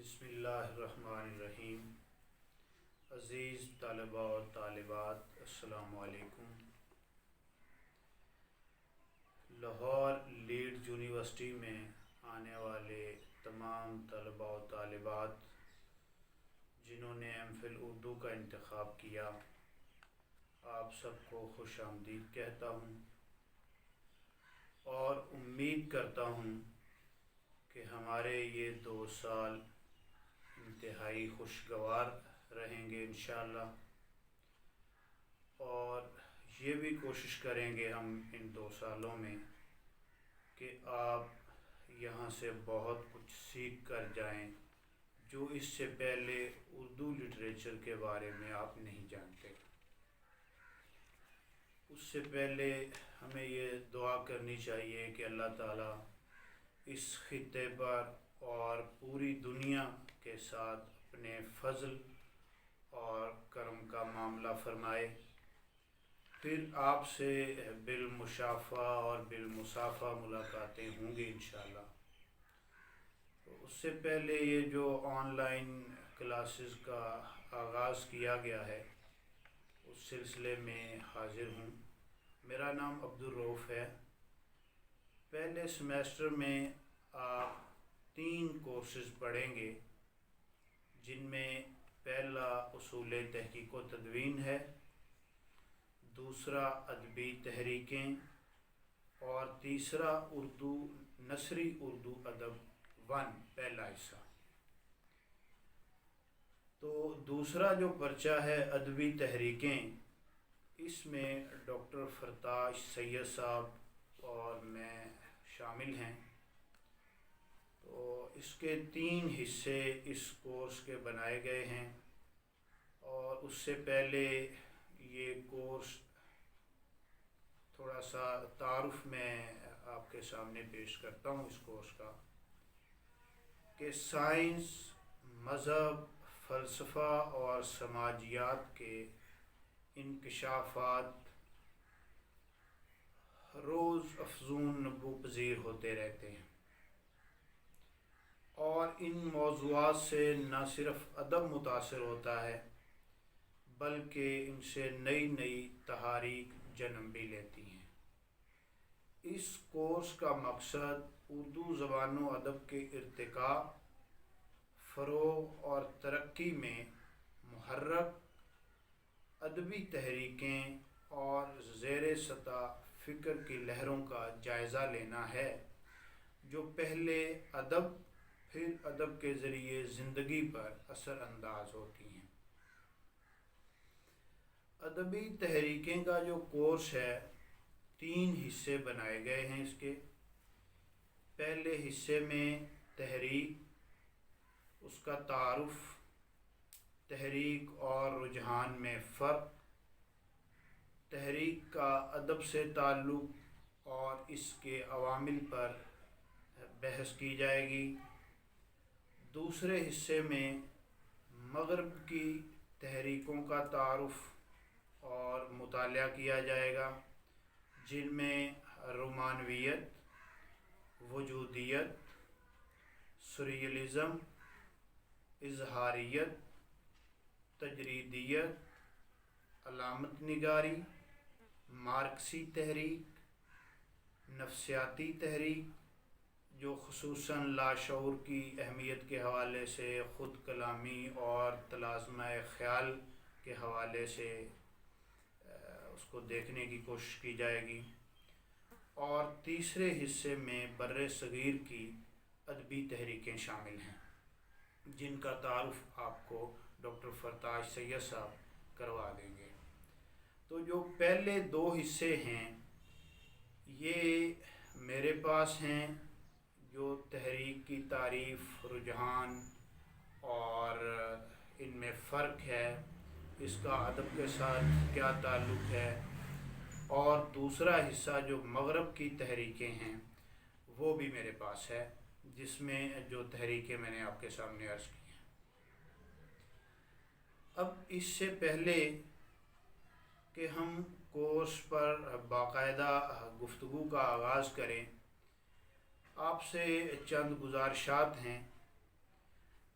بسم اللہ الرحمن الرحیم۔ عزیز طلباء اور طالبات، السلام علیکم۔ لاہور لیڈ یونیورسٹی میں آنے والے تمام طلباء و طالبات جنہوں نے ایم فل اردو کا انتخاب کیا، آپ سب کو خوش آمدید کہتا ہوں اور امید کرتا ہوں کہ ہمارے یہ 2 سال انتہائی خوشگوار رہیں گے انشاءاللہ، اور یہ بھی کوشش کریں گے ہم ان 2 سالوں میں کہ آپ یہاں سے بہت کچھ سیکھ کر جائیں جو اس سے پہلے اردو لٹریچر کے بارے میں آپ نہیں جانتے۔ اس سے پہلے ہمیں یہ دعا کرنی چاہیے کہ اللہ تعالیٰ اس خطے پر اور پوری دنیا کے ساتھ اپنے فضل اور کرم کا معاملہ فرمائے، پھر آپ سے بالمشافہ اور بالمصافہ ملاقاتیں ہوں گی انشاءاللہ۔ تو اس سے پہلے یہ جو آن لائن کلاسز کا آغاز کیا گیا ہے، اس سلسلے میں حاضر ہوں۔ میرا نام عبدالرؤف ہے۔ پہلے سیمیسٹر میں آپ 3 کورسز پڑھیں گے، جن میں پہلا اصول تحقیق و تدوین ہے، دوسرا ادبی تحریکیں، اور تیسرا اردو نثری اردو ادب 1 پہلا حصہ۔ تو دوسرا جو پرچہ ہے ادبی تحریکیں، اس میں ڈاکٹر فرتاش سید صاحب اور میں شامل ہیں۔ تو اس کے 3 حصے اس کورس کے بنائے گئے ہیں، اور اس سے پہلے یہ کورس تھوڑا سا تعارف میں آپ کے سامنے پیش کرتا ہوں اس کورس کا، کہ سائنس، مذہب، فلسفہ اور سماجیات کے انکشافات روز افزون نمو پذیر ہوتے رہتے ہیں، اور ان موضوعات سے نہ صرف ادب متاثر ہوتا ہے بلکہ ان سے نئی نئی تحاریک جنم بھی لیتی ہیں۔ اس کورس کا مقصد اردو زبان و ادب کے ارتقاء، فروغ اور ترقی میں محرک ادبی تحریکیں اور زیر سطح فکر کی لہروں کا جائزہ لینا ہے، جو پہلے ادب پھر ادب کے ذریعے زندگی پر اثر انداز ہوتی ہیں۔ ادبی تحریکیں کا جو کورس ہے، 3 حصے بنائے گئے ہیں اس کے۔ پہلے حصے میں تحریک، اس کا تعارف، تحریک اور رجحان میں فرق، تحریک کا ادب سے تعلق اور اس کے عوامل پر بحث کی جائے گی۔ دوسرے حصے میں مغرب کی تحریکوں کا تعارف اور مطالعہ کیا جائے گا، جن میں رومانویت، وجودیت، سریلزم، اظہاریت، تجریدیت، علامت نگاری، مارکسی تحریک، نفسیاتی تحریک جو خصوصاً لاشعور کی اہمیت کے حوالے سے، خود کلامی اور تلازمہ خیال کے حوالے سے اس کو دیکھنے کی کوشش کی جائے گی، اور تیسرے حصے میں بر صغیر کی ادبی تحریکیں شامل ہیں، جن کا تعارف آپ کو ڈاکٹر فرتاش سید صاحب کروا دیں گے۔ تو جو پہلے 2 حصے ہیں یہ میرے پاس ہیں، جو تحریک کی تعریف، رجحان اور ان میں فرق ہے، اس کا ادب کے ساتھ کیا تعلق ہے، اور دوسرا حصہ جو مغرب کی تحریکیں ہیں وہ بھی میرے پاس ہے، جس میں جو تحریکیں میں نے آپ کے سامنے عرض کی ہیں۔ اب اس سے پہلے کہ ہم کورس پر باقاعدہ گفتگو کا آغاز کریں، آپ سے چند گزارشات ہیں۔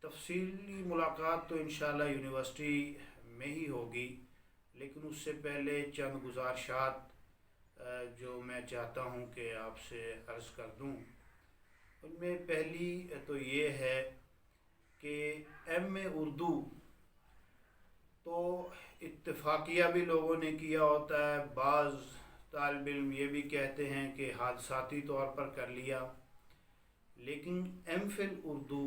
تفصیلی ملاقات تو انشاءاللہ یونیورسٹی میں ہی ہوگی، لیکن اس سے پہلے چند گزارشات جو میں چاہتا ہوں کہ آپ سے عرض کر دوں۔ ان میں پہلی تو یہ ہے کہ ایم اے اردو تو اتفاقیہ بھی لوگوں نے کیا ہوتا ہے، بعض طالب علم یہ بھی کہتے ہیں کہ حادثاتی طور پر کر لیا، لیکن ایم فل اردو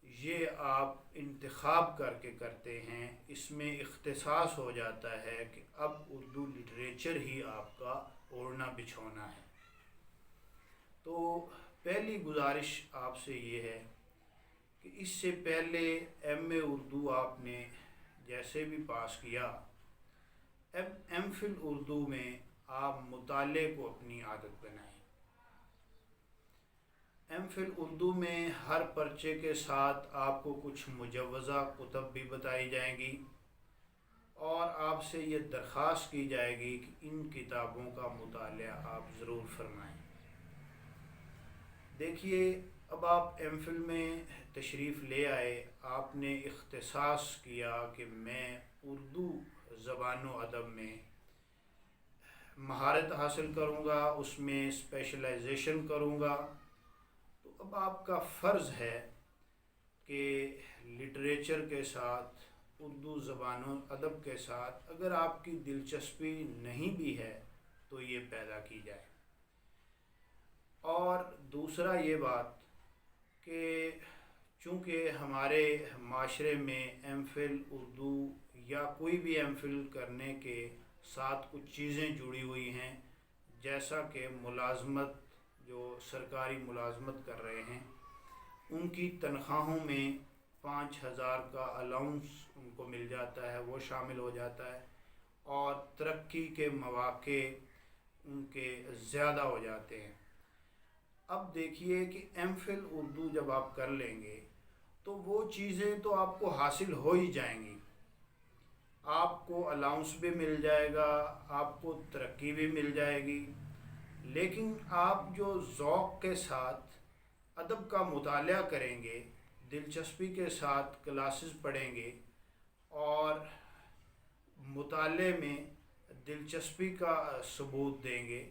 یہ آپ انتخاب کر کے کرتے ہیں، اس میں اختصاص ہو جاتا ہے کہ اب اردو لٹریچر ہی آپ کا اوڑھنا بچھونا ہے۔ تو پہلی گزارش آپ سے یہ ہے کہ اس سے پہلے ایم اے اردو آپ نے جیسے بھی پاس کیا، ایم فل اردو میں آپ مطالعے کو اپنی عادت بنائیں۔ ایم فل اردو میں ہر پرچے کے ساتھ آپ کو کچھ مجوزہ کتب بھی بتائی جائیں گی، اور آپ سے یہ درخواست کی جائے گی کہ ان کتابوں کا مطالعہ آپ ضرور فرمائیں۔ دیکھیے، اب آپ ایم فل میں تشریف لے آئے، آپ نے اختصاص کیا کہ میں اردو زبان و ادب میں مہارت حاصل کروں گا، اس میں اسپیشلائزیشن کروں گا، تو اب آپ کا فرض ہے کہ لٹریچر کے ساتھ، اردو زبان و ادب کے ساتھ اگر آپ کی دلچسپی نہیں بھی ہے تو یہ پیدا کی جائے۔ اور دوسرا یہ بات کہ چونکہ ہمارے معاشرے میں ایم فل اردو یا کوئی بھی ایم فل کرنے کے ساتھ کچھ چیزیں جڑی ہوئی ہیں، جیسا کہ ملازمت، جو سرکاری ملازمت کر رہے ہیں ان کی تنخواہوں میں 5,000 کا الاؤنس ان کو مل جاتا ہے، وہ شامل ہو جاتا ہے، اور ترقی کے مواقع ان کے زیادہ ہو جاتے ہیں۔ اب دیکھیے کہ ایم فل اردو جب آپ کر لیں گے تو وہ چیزیں تو آپ کو حاصل ہو ہی جائیں گی، آپ کو الاؤنس بھی مل جائے گا، آپ کو ترقی بھی مل جائے گی، لیکن آپ جو ذوق کے ساتھ ادب کا مطالعہ کریں گے، دلچسپی کے ساتھ کلاسز پڑھیں گے اور مطالعے میں دلچسپی کا ثبوت دیں گے،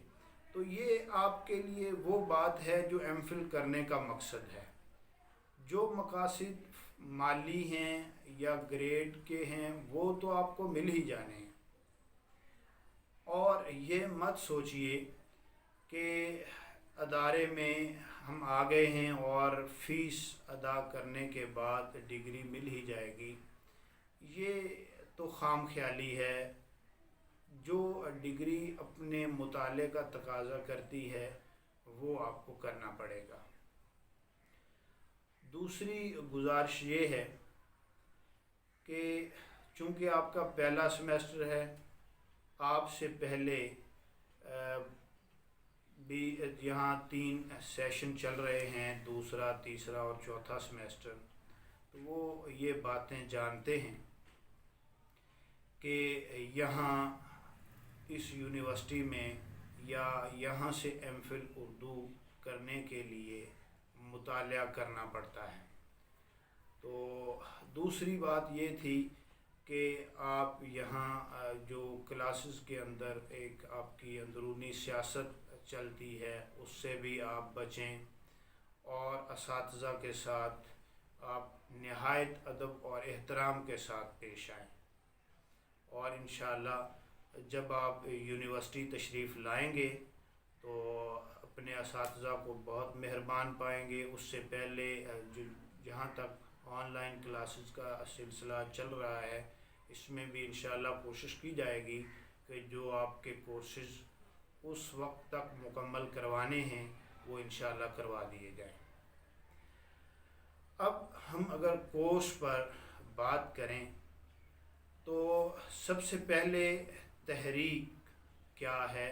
تو یہ آپ کے لیے وہ بات ہے جو ایم فل کرنے کا مقصد ہے۔ جو مقاصد مالی ہیں یا گریڈ کے ہیں وہ تو آپ کو مل ہی جانے ہیں، اور یہ مت سوچئے کہ ادارے میں ہم آ گئے ہیں اور فیس ادا کرنے کے بعد ڈگری مل ہی جائے گی، یہ تو خام خیالی ہے۔ جو ڈگری اپنے مطالعے کا تقاضا کرتی ہے وہ آپ کو کرنا پڑے گا۔ دوسری گزارش یہ ہے کہ چونکہ آپ کا پہلا سیمیسٹر ہے، آپ سے پہلے بھی یہاں 3 سیشن چل رہے ہیں، دوسرا، تیسرا اور چوتھا سیمیسٹر، تو وہ یہ باتیں جانتے ہیں کہ یہاں اس یونیورسٹی میں یا یہاں سے ایم فل اردو کرنے کے لیے مطالعہ کرنا پڑتا ہے۔ تو دوسری بات یہ تھی کہ آپ یہاں جو کلاسز کے اندر ایک آپ کی اندرونی سیاست چلتی ہے اس سے بھی آپ بچیں، اور اساتذہ کے ساتھ آپ نہایت ادب اور احترام کے ساتھ پیش آئیں، اور انشاءاللہ جب آپ یونیورسٹی تشریف لائیں گے تو اپنے اساتذہ کو بہت مہربان پائیں گے۔ اس سے پہلے جہاں تک آن لائن کلاسز کا سلسلہ چل رہا ہے، اس میں بھی انشاءاللہ کوشش کی جائے گی کہ جو آپ کے کورسز اس وقت تک مکمل کروانے ہیں وہ انشاءاللہ کروا دیے جائیں۔ اب ہم اگر کورس پر بات کریں تو سب سے پہلے تحریک کیا ہے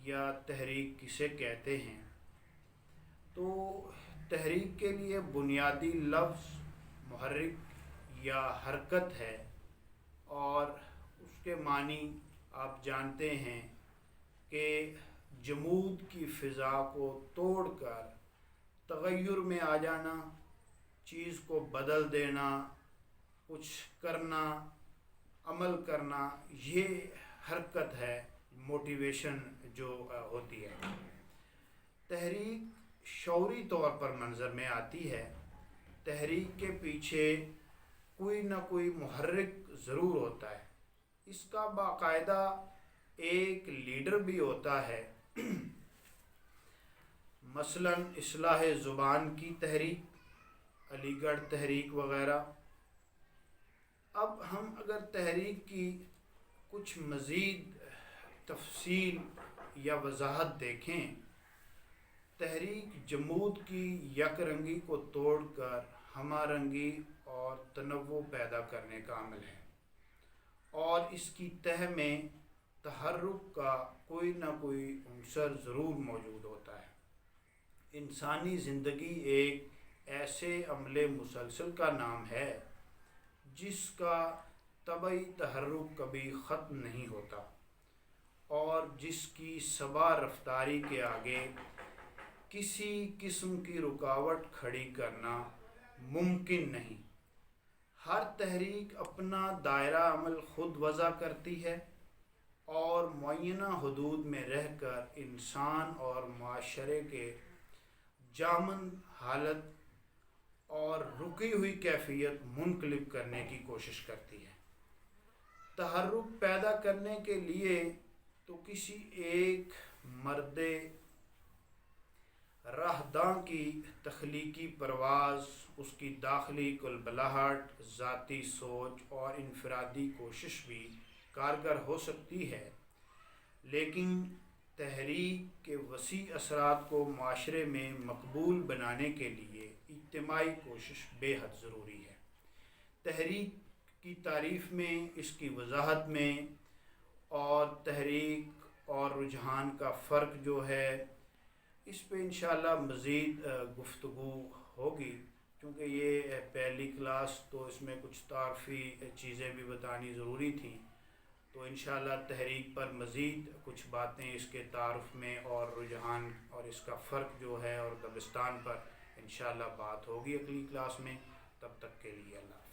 یا تحریک کسے کہتے ہیں، تو تحریک کے لیے بنیادی لفظ محرک یا حرکت ہے، اور اس کے معنی آپ جانتے ہیں کہ جمود کی فضا کو توڑ کر تغیر میں آ جانا، چیز کو بدل دینا، کچھ کرنا، عمل کرنا، یہ حرکت ہے، موٹیویشن جو ہوتی ہے۔ تحریک شعوری طور پر منظر میں آتی ہے۔ تحریک کے پیچھے کوئی نہ کوئی محرک ضرور ہوتا ہے، اس کا باقاعدہ ایک لیڈر بھی ہوتا ہے۔ مثلا اصلاح زبان کی تحریک، علی گڑھ تحریک وغیرہ۔ اب ہم اگر تحریک کی کچھ مزید تفصیل یا وضاحت دیکھیں، تحریک جمود کی یک رنگی کو توڑ کر ہمہ رنگی اور تنوع پیدا کرنے کا عمل ہے، اور اس کی تہ میں تحرک کا کوئی نہ کوئی عنصر ضرور موجود ہوتا ہے۔ انسانی زندگی ایک ایسے عمل مسلسل کا نام ہے جس کا طبعی تحرک کبھی ختم نہیں ہوتا، اور جس کی صبا رفتاری کے آگے کسی قسم کی رکاوٹ کھڑی کرنا ممکن نہیں۔ ہر تحریک اپنا دائرہ عمل خود وضع کرتی ہے اور معینہ حدود میں رہ کر انسان اور معاشرے کے جامد حالت اور رکی ہوئی کیفیت منقلب کرنے کی کوشش کرتی ہے۔ تحرک پیدا کرنے کے لیے تو کسی ایک مرد راہداں کی تخلیقی پرواز، اس کی داخلی کلبلاہٹ، ذاتی سوچ اور انفرادی کوشش بھی کارگر ہو سکتی ہے، لیکن تحریک کے وسیع اثرات کو معاشرے میں مقبول بنانے کے لیے اجتماعی کوشش بے حد ضروری ہے۔ تحریک کی تعریف میں، اس کی وضاحت میں، اور تحریک اور رجحان کا فرق جو ہے، اس پہ انشاءاللہ مزید گفتگو ہوگی، کیونکہ یہ پہلی کلاس تو اس میں کچھ تعارفی چیزیں بھی بتانی ضروری تھیں، تو انشاءاللہ تحریک پر مزید کچھ باتیں اس کے تعارف میں اور رجحان اور اس کا فرق جو ہے اور دبستان پر انشاءاللہ بات ہوگی اگلی کلاس میں۔ تب تک کے لیے اللہ